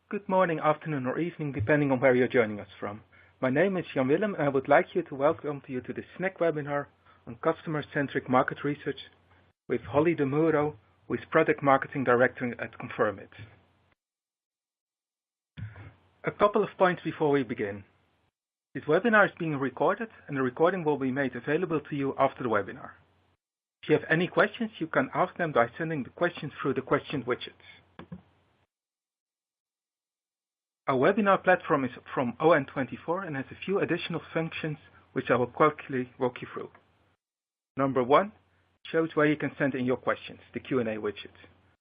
Good morning, afternoon, or evening, depending on where you're joining us from. My name is Jan Willem, and I would like to welcome you to the SNAC webinar on Customer-Centric Market Research with Holly De Muro, who is Product Marketing Director at Confirmit. A couple of points before we begin. This webinar is being recorded, and the recording will be made available to you after the webinar. If you have any questions, you can ask them by sending the questions through the question widget. Our webinar platform is from ON24 and has a few additional functions which I will quickly walk you through. Number 1 shows where you can send in your questions, the Q&A widget.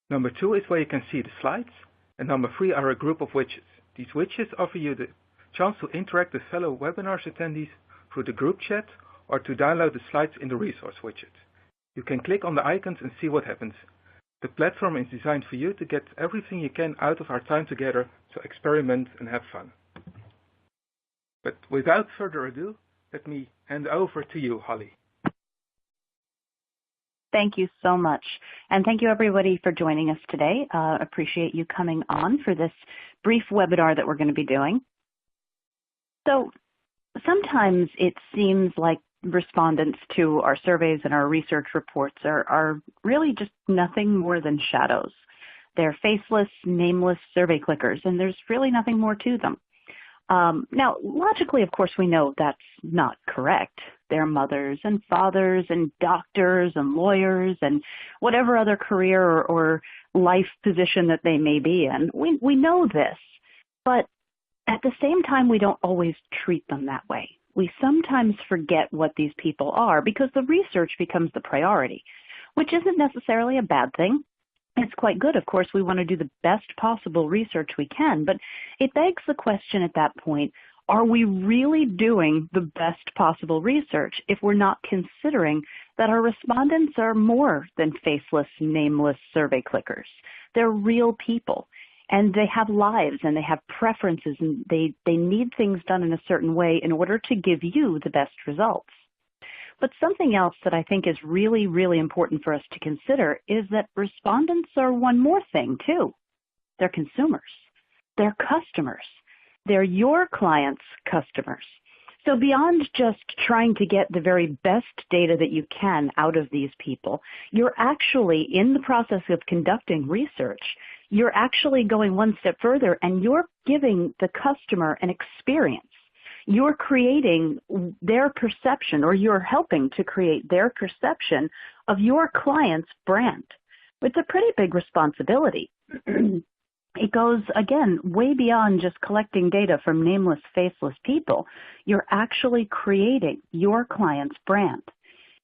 Number 2 is where you can see the slides, and number 3 are a group of widgets. These widgets offer you the chance to interact with fellow webinars attendees through the group chat or to download the slides in the resource widget. You can click on the icons and see what happens. The platform is designed for you to get everything you can out of our time together, so experiment and have fun. But without further ado, let me hand over to you, Holly. Thank you so much. And thank you everybody for joining us today. Appreciate you coming on for this brief webinar that we're going to be doing. So sometimes it seems like respondents to our surveys and our research reports are really just nothing more than shadows. They're faceless, nameless survey clickers, and there's really nothing more to them. Now, logically, of course, we know that's not correct. They're mothers and fathers and doctors and lawyers and whatever other career or life position that they may be in. We know this, but at the same time, we don't always treat them that way. We sometimes forget what these people are because the research becomes the priority, which isn't necessarily a bad thing. It's quite good. Of course, we want to do the best possible research we can, but it begs the question at that point, are we really doing the best possible research if we're not considering that our respondents are more than faceless, nameless survey clickers? They're real people. And they have lives and they have preferences and they need things done in a certain way in order to give you the best results. But something else that I think is really, really important for us to consider is that respondents are one more thing too. They're consumers. They're customers. They're your clients' customers. So beyond just trying to get the very best data that you can out of these people, you're actually in the process of conducting research. You're actually going one step further and you're giving the customer an experience. You're creating their perception, or you're helping to create their perception of your client's brand. It's a pretty big responsibility. It goes, again, way beyond just collecting data from nameless, faceless people. You're actually creating your client's brand.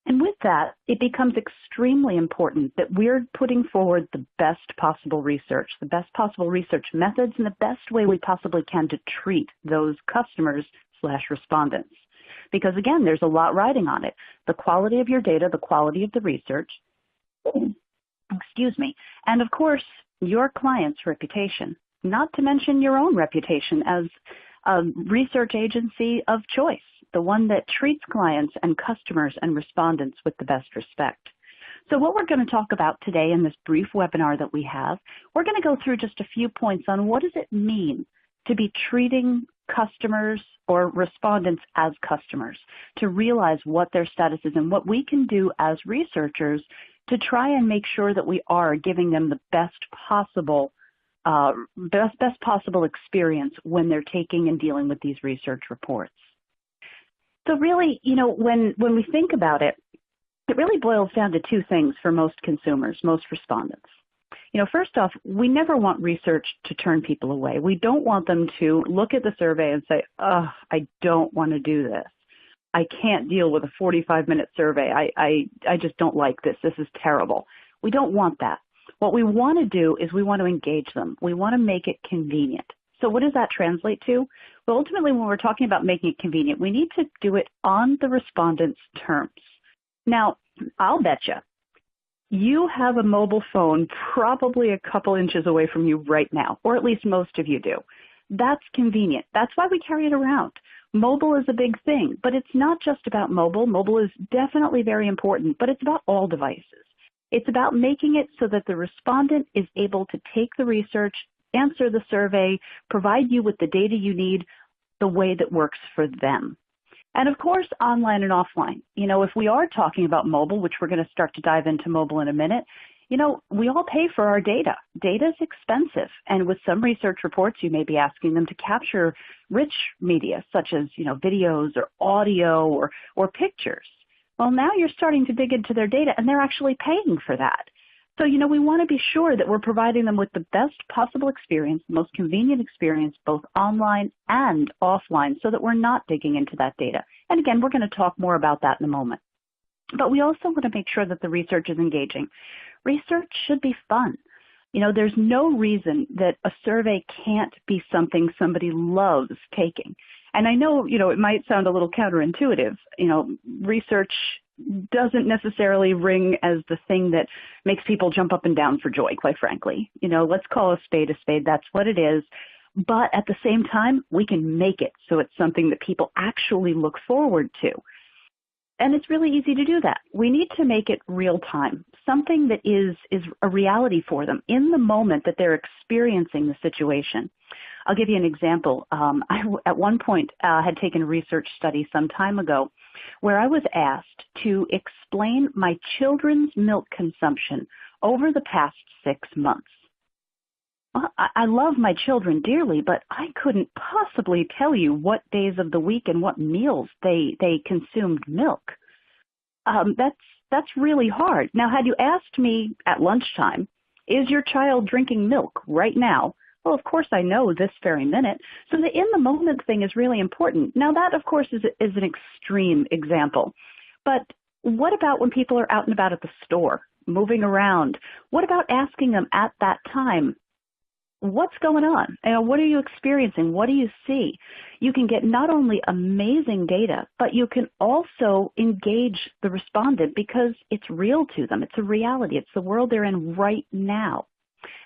And with that, it becomes extremely important that we're putting forward the best possible research methods, and the best way we possibly can to treat those customers/respondents. Because again, there's a lot riding on it. The quality of your data, the quality of the research, and of course, your client's reputation, not to mention your own reputation as a research agency of choice, the one that treats clients and customers and respondents with the best respect. So what we're going to talk about today in this brief webinar that we have, we're going to go through just a few points on what does it mean to be treating customers or respondents as customers, to realize what their status is and what we can do as researchers to try and make sure that we are giving them the best possible experience when they're taking and dealing with these research reports. So really, when we think about it, it really boils down to two things for most consumers, most respondents. First off, we never want research to turn people away. We don't want them to look at the survey and say, oh, I don't want to do this. I can't deal with a 45-minute survey. I just don't like this. This is terrible. We don't want that. What we want to do is we want to engage them. We want to make it convenient. So what does that translate to? Well, ultimately, when we're talking about making it convenient, we need to do it on the respondent's terms. Now, I'll bet you have a mobile phone probably a couple inches away from you right now, or at least most of you do. That's convenient. That's why we carry it around. Mobile is a big thing, but it's not just about mobile. Mobile is definitely very important, but it's about all devices. It's about making it so that the respondent is able to take the research answer the survey, provide you with the data you need the way that works for them. And of course, online and offline. If we are talking about mobile, which we're going to start to dive into mobile in a minute, we all pay for our data. Data is expensive. And with some research reports, you may be asking them to capture rich media, such as, videos or audio or pictures. Well, now you're starting to dig into their data, and they're actually paying for that. So, we want to be sure that we're providing them with the best possible experience, the most convenient experience, both online and offline, so that we're not digging into that data. And again, we're going to talk more about that in a moment. But we also want to make sure that the research is engaging. Research should be fun. There's no reason that a survey can't be something somebody loves taking. And I know, it might sound a little counterintuitive. Research doesn't necessarily ring as the thing that makes people jump up and down for joy, quite frankly. Let's call a spade a spade. That's what it is. But at the same time, we can make it so it's something that people actually look forward to. And it's really easy to do that. We need to make it real time, something that is a reality for them in the moment that they're experiencing the situation. I'll give you an example. I, at one point, had taken a research study some time ago where I was asked to explain my children's milk consumption over the past 6 months. Well, I love my children dearly, but I couldn't possibly tell you what days of the week and what meals they consumed milk. That's really hard. Now, had you asked me at lunchtime, is your child drinking milk right now? Well, of course I know this very minute. So the in-the-moment thing is really important. Now, that, of course, is an extreme example. But what about when people are out and about at the store, moving around? What about asking them at that time, what's going on? What are you experiencing? What do you see? You can get not only amazing data, but you can also engage the respondent because it's real to them. It's a reality. It's the world they're in right now.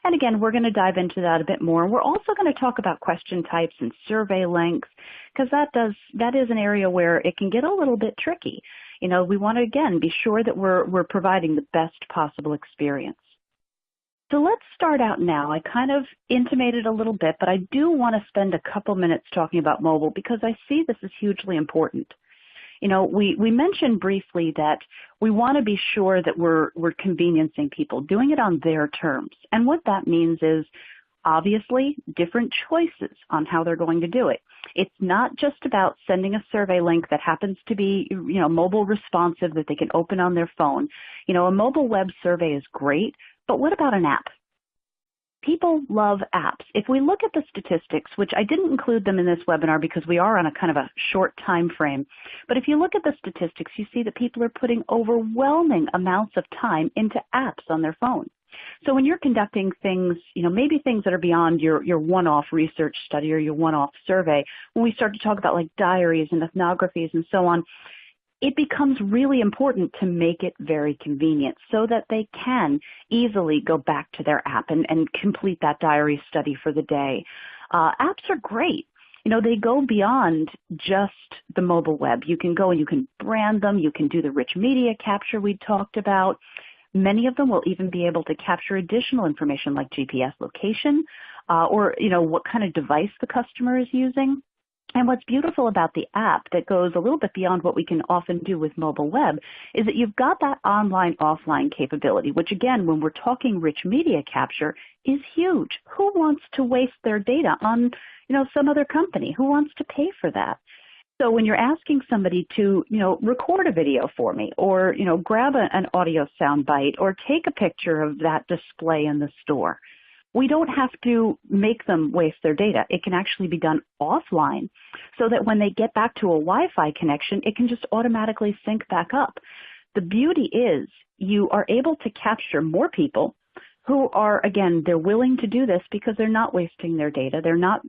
And again, we're going to dive into that a bit more. We're also going to talk about question types and survey lengths because that is an area where it can get a little bit tricky. We want to, again, be sure that we're providing the best possible experience. So let's start out now. I kind of intimated a little bit, but I do want to spend a couple minutes talking about mobile because I see this is hugely important. We mentioned briefly that we want to be sure that we're conveniencing people, doing it on their terms. And what that means is obviously different choices on how they're going to do it. It's not just about sending a survey link that happens to be, mobile responsive that they can open on their phone. A mobile web survey is great, but what about an app? People love apps. If we look at the statistics, which I didn't include them in this webinar because we are on a kind of a short time frame, but if you look at the statistics, you see that people are putting overwhelming amounts of time into apps on their phone. So when you're conducting things, maybe things that are beyond your one-off research study or your one-off survey, when we start to talk about like diaries and ethnographies and so on, it becomes really important to make it very convenient so that they can easily go back to their app and complete that diary study for the day. Apps are great. They go beyond just the mobile web. You can go and you can brand them. You can do the rich media capture we talked about. Many of them will even be able to capture additional information like GPS location or, what kind of device the customer is using. And what's beautiful about the app that goes a little bit beyond what we can often do with mobile web is that you've got that online-offline capability, which again, when we're talking rich media capture, is huge. Who wants to waste their data on, some other company? Who wants to pay for that? So when you're asking somebody to, record a video for me or, grab an audio soundbite or take a picture of that display in the store, we don't have to make them waste their data. It can actually be done offline so that when they get back to a Wi-Fi connection, it can just automatically sync back up. The beauty is you are able to capture more people who are, again, they're willing to do this because they're not wasting their data. They're not,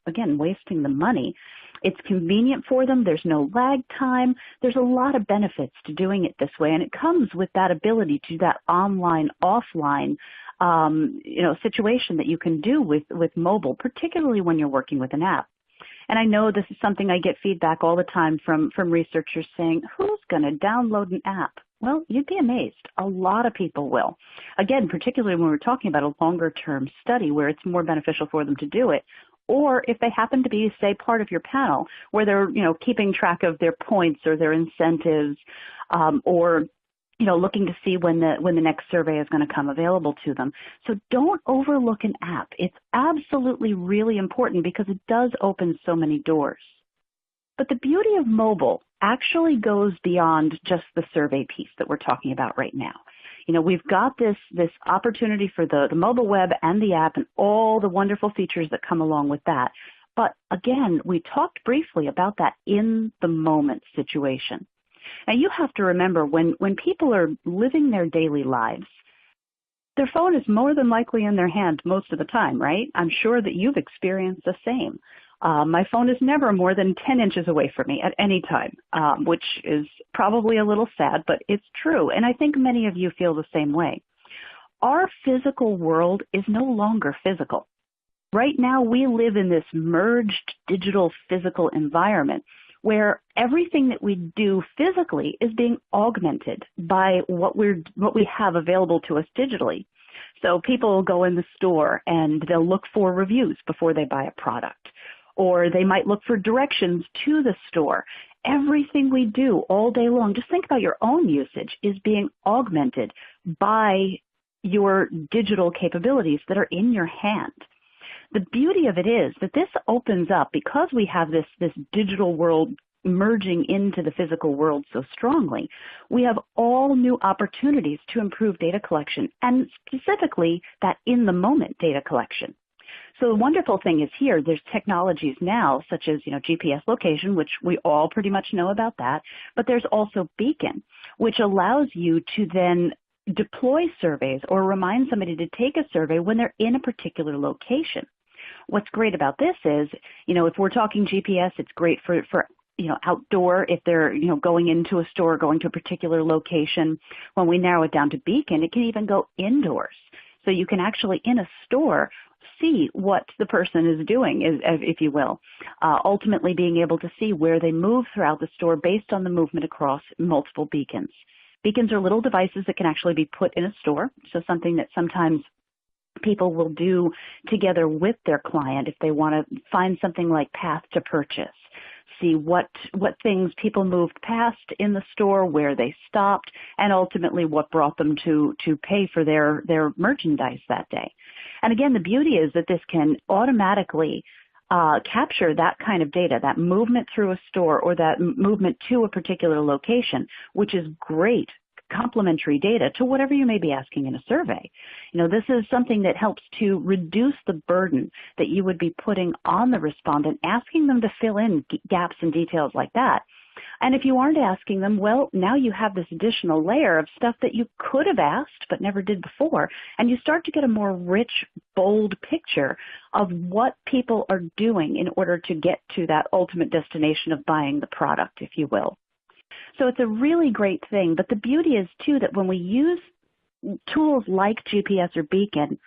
again, wasting the money. It's convenient for them. There's no lag time. There's a lot of benefits to doing it this way, and it comes with that ability to do that online, offline situation that you can do with mobile, particularly when you're working with an app. And I know this is something I get feedback all the time from researchers saying, who's going to download an app? Well, you'd be amazed. A lot of people will. Again, particularly when we're talking about a longer-term study where it's more beneficial for them to do it, or if they happen to be, say, part of your panel where they're, keeping track of their points or their incentives, or looking to see when the next survey is going to come available to them. So don't overlook an app. It's absolutely really important because it does open so many doors. But the beauty of mobile actually goes beyond just the survey piece that we're talking about right now. We've got this opportunity for the mobile web and the app and all the wonderful features that come along with that. But again, we talked briefly about that in the moment situation. Now you have to remember when people are living their daily lives, their phone is more than likely in their hand most of the time, right? I'm sure that you've experienced the same. My phone is never more than 10 inches away from me at any time, which is probably a little sad, but it's true. And I think many of you feel the same way. Our physical world is no longer physical. Right now, we live in this merged digital physical environment where everything that we do physically is being augmented by what we have available to us digitally. So people will go in the store and they'll look for reviews before they buy a product, or they might look for directions to the store. Everything we do all day long, just think about your own usage, is being augmented by your digital capabilities that are in your hand. The beauty of it is that this opens up, because we have this digital world merging into the physical world so strongly, we have all new opportunities to improve data collection, and specifically that in-the-moment data collection. So the wonderful thing is here, there's technologies now such as GPS location, which we all pretty much know about that, but there's also Beacon, which allows you to then deploy surveys or remind somebody to take a survey when they're in a particular location. What's great about this is, if we're talking GPS, it's great for outdoor, if they're, going into a store, going to a particular location. When we narrow it down to Beacon, it can even go indoors. So you can actually, in a store, see what the person is doing, if you will, ultimately being able to see where they move throughout the store based on the movement across multiple beacons. Beacons are little devices that can actually be put in a store, so something that sometimes people will do together with their client if they want to find something like path to purchase, see what things people moved past in the store, where they stopped, and ultimately what brought them to pay for their merchandise that day. And again, the beauty is that this can automatically capture that kind of data, that movement through a store or that movement to a particular location, which is great complementary data to whatever you may be asking in a survey. This is something that helps to reduce the burden that you would be putting on the respondent, asking them to fill in gaps and details like that. And if you aren't asking them, well, now you have this additional layer of stuff that you could have asked but never did before, and you start to get a more rich, bold picture of what people are doing in order to get to that ultimate destination of buying the product, if you will. So it's a really great thing, but the beauty is, too, that when we use tools like GPS or Beacon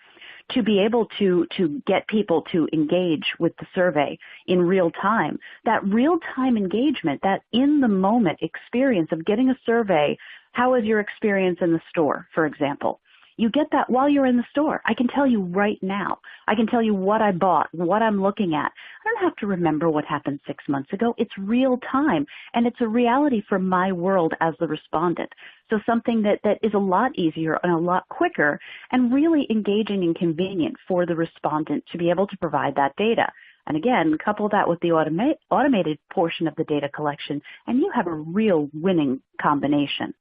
to be able to get people to engage with the survey in real time, that real-time engagement, that in-the-moment experience of getting a survey, how is your experience in the store, for example? You get that while you're in the store. I can tell you right now. I can tell you what I bought, what I'm looking at. I don't have to remember what happened 6 months ago. It's real time, and it's a reality for my world as the respondent. So something that is a lot easier and a lot quicker and really engaging and convenient for the respondent to be able to provide that data. And again, couple that with the automated portion of the data collection, and you have a real winning combination.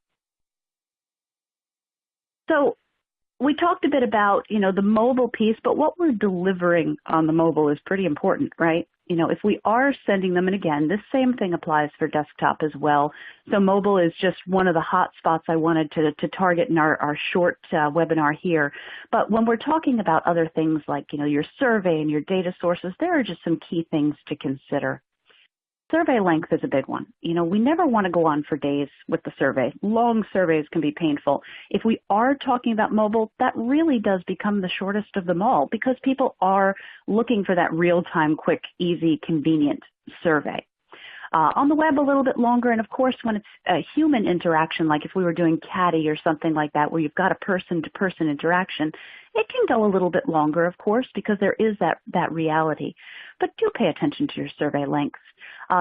So we talked a bit about, the mobile piece, but what we're delivering on the mobile is pretty important, right? If we are sending them, and again, this same thing applies for desktop as well. So mobile is just one of the hot spots I wanted to target in our short webinar here. But when we're talking about other things like, your survey and your data sources, there are just some key things to consider. Survey length is a big one. We never want to go on for days with the survey. Long surveys can be painful. If we are talking about mobile, that really does become the shortest of them all because people are looking for that real-time, quick, easy, convenient survey. On the web a little bit longer, and of course when it's a human interaction, like if we were doing Caddy or something like that, where you've got a person-to-person interaction, it can go a little bit longer, of course, because there is that reality. But do pay attention to your survey lengths.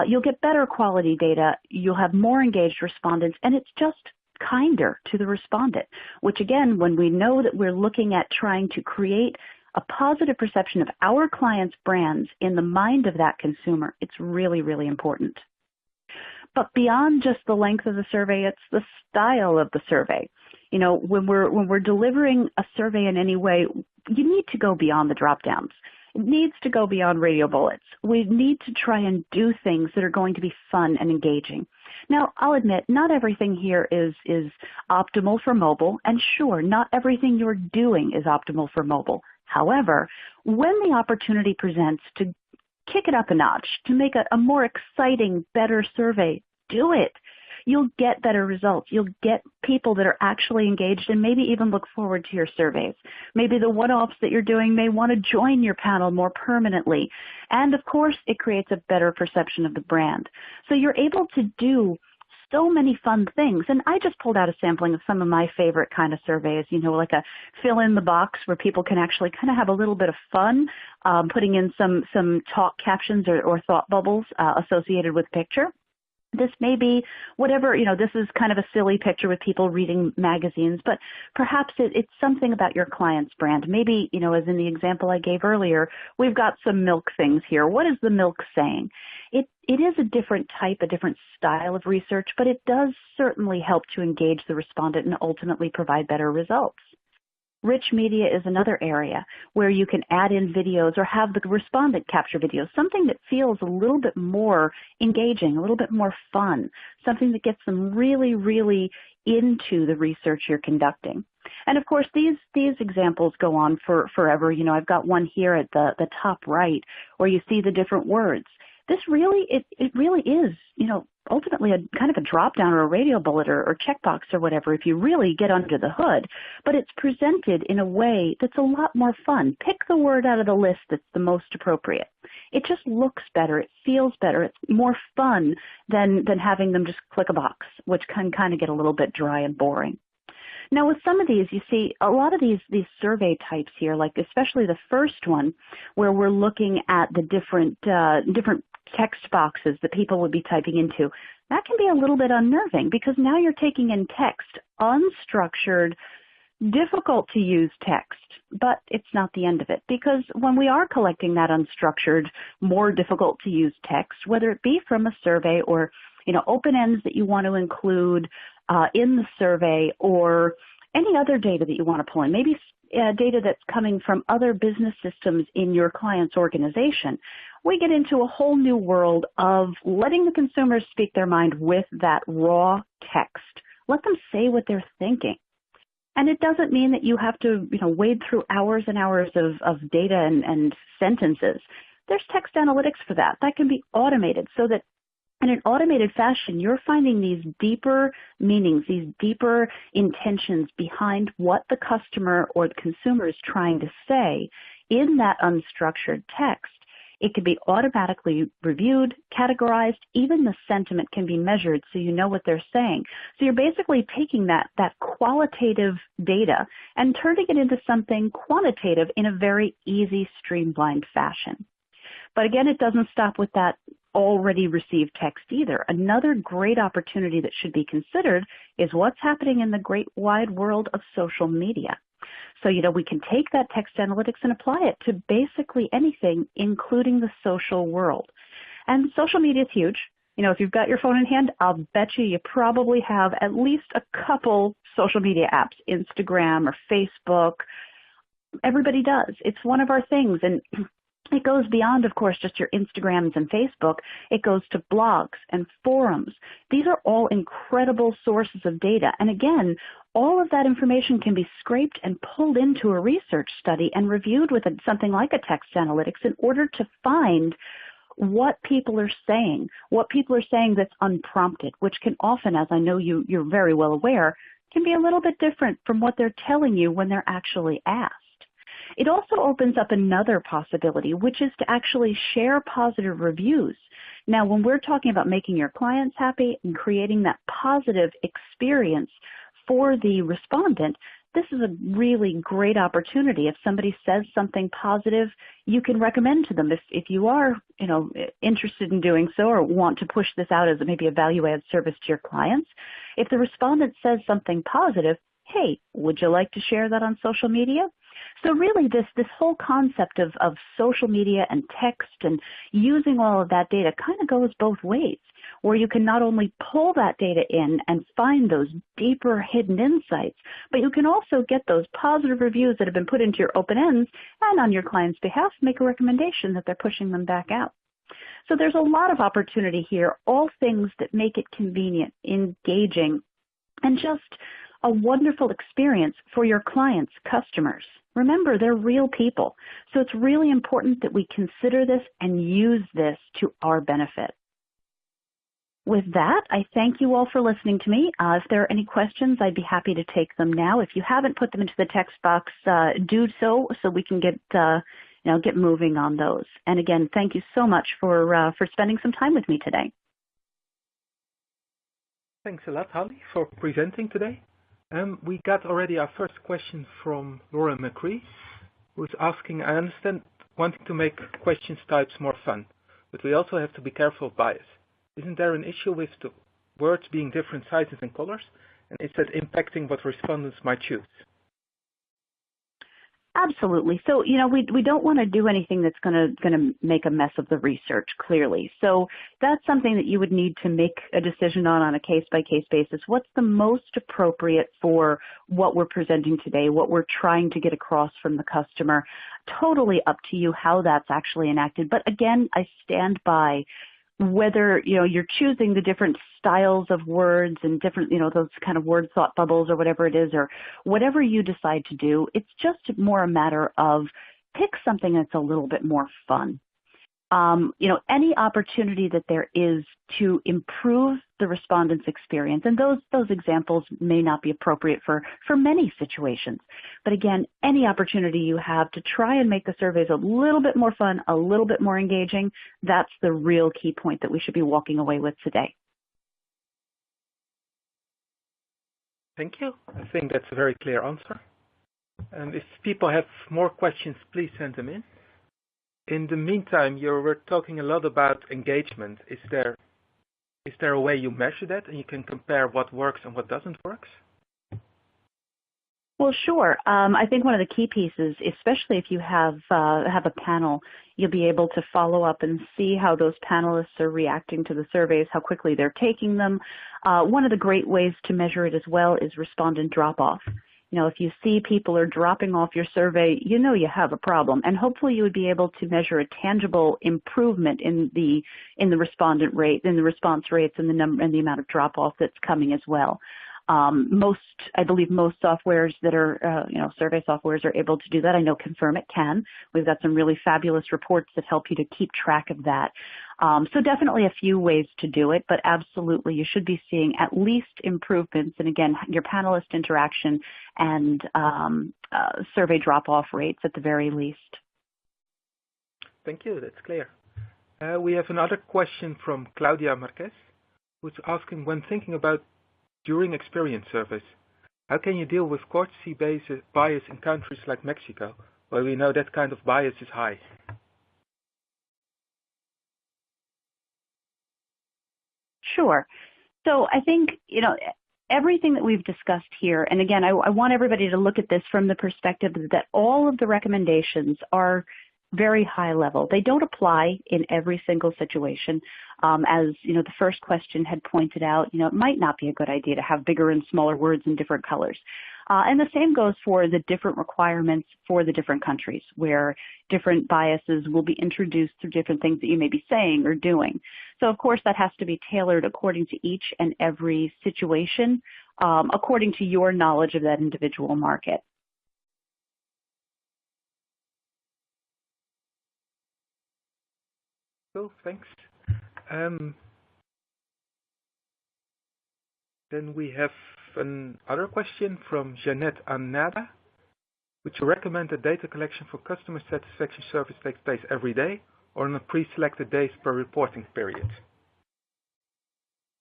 You'll get better quality data, you'll have more engaged respondents, and it's just kinder to the respondent, which again, when we know that we're looking at trying to create a positive perception of our clients' brands in the mind of that consumer, it's really, really important. But beyond just the length of the survey, it's the style of the survey. You know, when we're delivering a survey in any way, you need to go beyond the drop downs. It needs to go beyond radio bullets. We need to try and do things that are going to be fun and engaging. Now, I'll admit, not everything here is optimal for mobile, and sure, not everything you're doing is optimal for mobile. However, when the opportunity presents to kick it up a notch, to make a more exciting, better survey, do it. You'll get better results. You'll get people that are actually engaged and maybe even look forward to your surveys. Maybe the one-offs that you're doing may want to join your panel more permanently. And of course, it creates a better perception of the brand. So you're able to do so many fun things. And I just pulled out a sampling of some of my favorite kind of surveys, you know, like a fill in the box where people can actually kind of have a little bit of fun, putting in some talk captions or thought bubbles associated with picture. This may be whatever, you know, this is kind of a silly picture with people reading magazines, but perhaps it's something about your client's brand. Maybe, you know, as in the example I gave earlier, we've got some milk things here. What is the milk saying? It is a different type, a different style of research, but it does certainly help to engage the respondent and ultimately provide better results. Rich media is another area where you can add in videos or have the respondent capture videos, something that feels a little bit more engaging, a little bit more fun, something that gets them really, really into the research you're conducting. And of course, these examples go on for forever. You know, I've got one here at the top right where you see the different words. This really, it really is, you know, ultimately a kind of a drop down or a radio bullet or checkbox or whatever if you really get under the hood, but it's presented in a way that's a lot more fun. Pick the word out of the list that's the most appropriate. It just looks better, it feels better, it's more fun than having them just click a box, which can kind of get a little bit dry and boring. Now with some of these, you see a lot of these survey types here, like especially the first one where we're looking at the different text boxes that people would be typing into, that can be a little bit unnerving because now you're taking in text, unstructured, difficult to use text, but it's not the end of it because when we are collecting that unstructured, more difficult to use text, whether it be from a survey or, you know, open ends that you want to include in the survey or any other data that you want to pull in, maybe data that's coming from other business systems in your client's organization, we get into a whole new world of letting the consumers speak their mind with that raw text. Let them say what they're thinking. And it doesn't mean that you have to, you know, wade through hours and hours of data and sentences. There's text analytics for that. That can be automated so that in an automated fashion, you're finding these deeper meanings, these deeper intentions behind what the customer or the consumer is trying to say in that unstructured text. It can be automatically reviewed, categorized, even the sentiment can be measured so you know what they're saying. So you're basically taking that qualitative data and turning it into something quantitative in a very easy, streamlined fashion. But again, it doesn't stop with that already received text either. Another great opportunity that should be considered is what's happening in the great wide world of social media. So, you know, we can take that text analytics and apply it to basically anything, including the social world. And social media is huge. You know, if you've got your phone in hand, I'll bet you probably have at least a couple social media apps, Instagram or Facebook. Everybody does. It's one of our things. And it goes beyond, of course, just your Instagrams and Facebook. It goes to blogs and forums. These are all incredible sources of data. And again, all of that information can be scraped and pulled into a research study and reviewed with something like a text analytics in order to find what people are saying that's unprompted, which can often, as I know you're very well aware, can be a little bit different from what they're telling you when they're actually asked. It also opens up another possibility, which is to actually share positive reviews. Now, when we're talking about making your clients happy and creating that positive experience for the respondent, this is a really great opportunity. If somebody says something positive, you can recommend to them if you are, interested in doing so or want to push this out as maybe a value-add service to your clients. If the respondent says something positive, hey, would you like to share that on social media? So really this whole concept of social media and text and using all of that data kind of goes both ways, where you can not only pull that data in and find those deeper hidden insights, but you can also get those positive reviews that have been put into your open ends and on your client's behalf make a recommendation that they're pushing them back out. So there's a lot of opportunity here, all things that make it convenient, engaging, and just a wonderful experience for your clients' customers. Remember, they're real people, so it's really important that we consider this and use this to our benefit. With that, I thank you all for listening to me. If there are any questions, I'd be happy to take them now. If you haven't put them into the text box, do so we can get moving on those. And again, thank you so much for spending some time with me today. Thanks a lot, Holly, for presenting today. We got already our first question from Laura McCree, who's asking, I understand wanting to make questions types more fun, but we also have to be careful of bias. Isn't there an issue with the words being different sizes and colors? And is that impacting what respondents might choose? Absolutely. So, we don't want to do anything that's going to make a mess of the research, clearly. So that's something that you would need to make a decision on a case-by-case basis. What's the most appropriate for what we're presenting today, what we're trying to get across from the customer? Totally up to you how that's actually enacted. But again, I stand by whether you're choosing the different styles of words and different those kind of word thought bubbles or whatever it is, or whatever you decide to do, it's just more a matter of pick something that's a little bit more fun. Any opportunity that there is to improve the respondent's experience, and those examples may not be appropriate for many situations. But again, any opportunity you have to try and make the surveys a little bit more fun, a little bit more engaging, that's the real key point that we should be walking away with today. Thank you. I think that's a very clear answer. And if people have more questions, please send them in. In the meantime, you were talking a lot about engagement. Is there a way you measure that and you can compare what works and what doesn't work? Well, sure. I think one of the key pieces, especially if you have a panel, you'll be able to follow up and see how those panelists are reacting to the surveys, how quickly they're taking them. One of the great ways to measure it as well is respondent drop-off. If you see people are dropping off your survey, you have a problem. And hopefully you would be able to measure a tangible improvement in the respondent rate, in the response rates, and the number and the amount of drop-off that's coming as well. I believe most softwares that are, survey softwares are able to do that. I know Confirm It can. We've got some really fabulous reports that help you to keep track of that. So definitely a few ways to do it, but absolutely you should be seeing at least improvements. And again, your panelist interaction and survey drop-off rates at the very least. Thank you. That's clear. We have another question from Claudia Marquez, who's asking, when thinking about during experience surveys, how can you deal with courtesy bias in countries like Mexico, where we know that kind of bias is high? Sure. So I think, everything that we've discussed here, and again, I want everybody to look at this from the perspective that all of the recommendations are very high level. They don't apply in every single situation. As the first question had pointed out, it might not be a good idea to have bigger and smaller words in different colors. And the same goes for the different requirements for the different countries, where different biases will be introduced through different things that you may be saying or doing. So of course that has to be tailored according to each and every situation, according to your knowledge of that individual market. Cool, thanks. Then we have another question from Jeanette Anada. Would you recommend that data collection for customer satisfaction service takes place every day or on a pre-selected days per reporting period?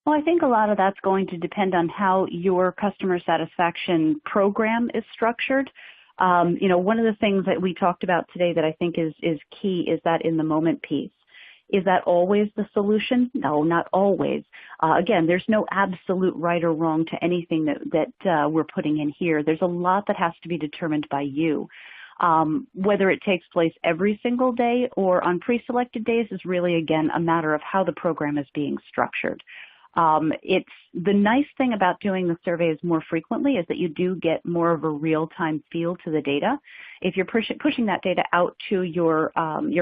Well, I think a lot of that's going to depend on how your customer satisfaction program is structured. One of the things that we talked about today that I think is key is that in the moment piece. Is that always the solution? No, not always. Again, there's no absolute right or wrong to anything that we're putting in here. There's a lot that has to be determined by you. Whether it takes place every single day or on pre-selected days is really, again, a matter of how the program is being structured. It's the nice thing about doing the surveys more frequently is that you do get more of a real-time feel to the data. If you're pushing that data out to your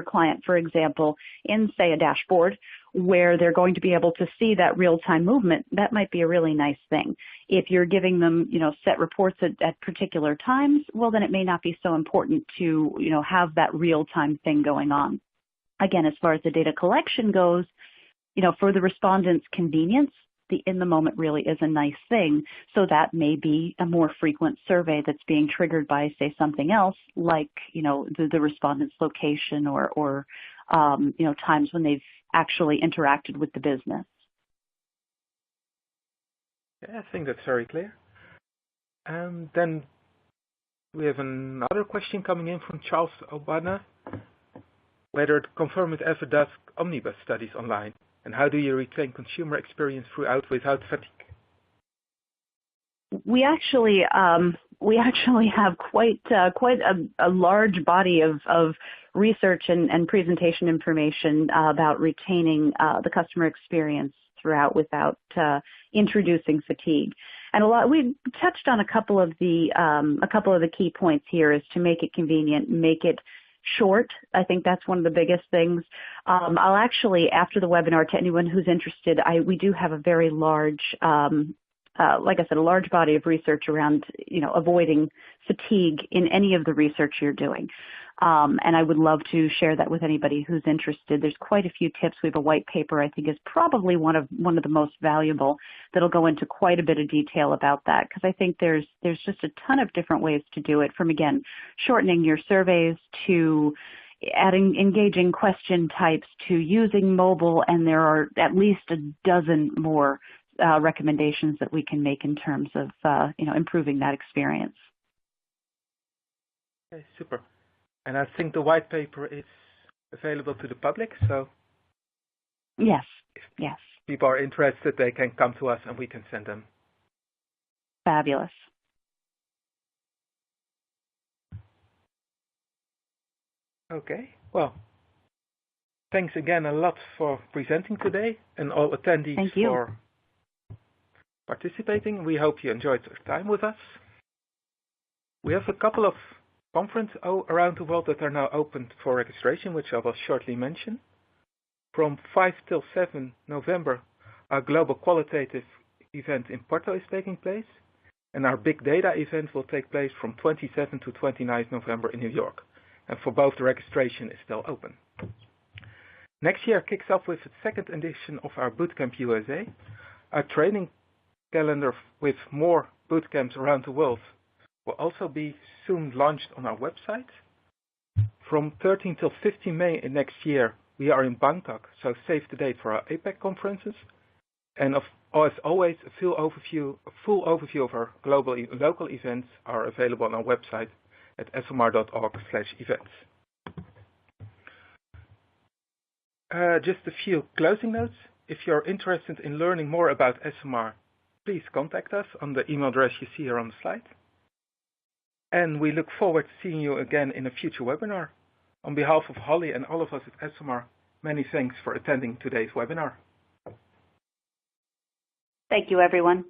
client, for example, in, say, a dashboard where they're going to be able to see that real-time movement, that might be a really nice thing. If you're giving them, set reports at particular times, well, then it may not be so important to, have that real-time thing going on. Again, as far as the data collection goes, for the respondent's convenience, the in the moment really is a nice thing. So that may be a more frequent survey that's being triggered by, say, something else like, the respondent's location or times when they've actually interacted with the business. Yeah, I think that's very clear. And then we have another question coming in from Charles Obana. Whether the Confirm ever does omnibus studies online, and how do you retain consumer experience throughout without fatigue? We actually have quite a large body of research and presentation information about retaining the customer experience throughout without introducing fatigue. And we touched on a couple of the key points here is to make it convenient, make it short. I think that's one of the biggest things. I'll actually, after the webinar, to anyone who's interested, we do have a very large, like I said, a large body of research around, avoiding fatigue in any of the research you're doing. And I would love to share that with anybody who's interested. There's quite a few tips. We have a white paper I think is probably one of the most valuable that'll go into quite a bit of detail about that, because I think there's just a ton of different ways to do it, from, again, shortening your surveys to adding engaging question types to using mobile, and there are at least a dozen more recommendations that we can make in terms of improving that experience. Okay, super. And I think the white paper is available to the public, so yes. If people are interested, they can come to us and we can send them. Fabulous. Okay, well, thanks again a lot for presenting today, and all attendees for participating. We hope you enjoyed your time with us. We have a couple of conferences around the world that are now open for registration, which I will shortly mention. From 5 till 7 November, our global qualitative event in Porto is taking place, and our big data event will take place from 27 to 29 November in New York. And for both, the registration is still open. Next year kicks off with the second edition of our Bootcamp USA. Our training calendar with more bootcamps around the world will also be soon launched on our website. From 13 till 15 May next year, we are in Bangkok, so save the date for our APEC conferences. And as always, a full overview of our local events are available on our website at smr.org/events. Just a few closing notes. If you're interested in learning more about SMR, please contact us on the email address you see here on the slide. And we look forward to seeing you again in a future webinar. On behalf of Holly and all of us at SMR, many thanks for attending today's webinar. Thank you, everyone.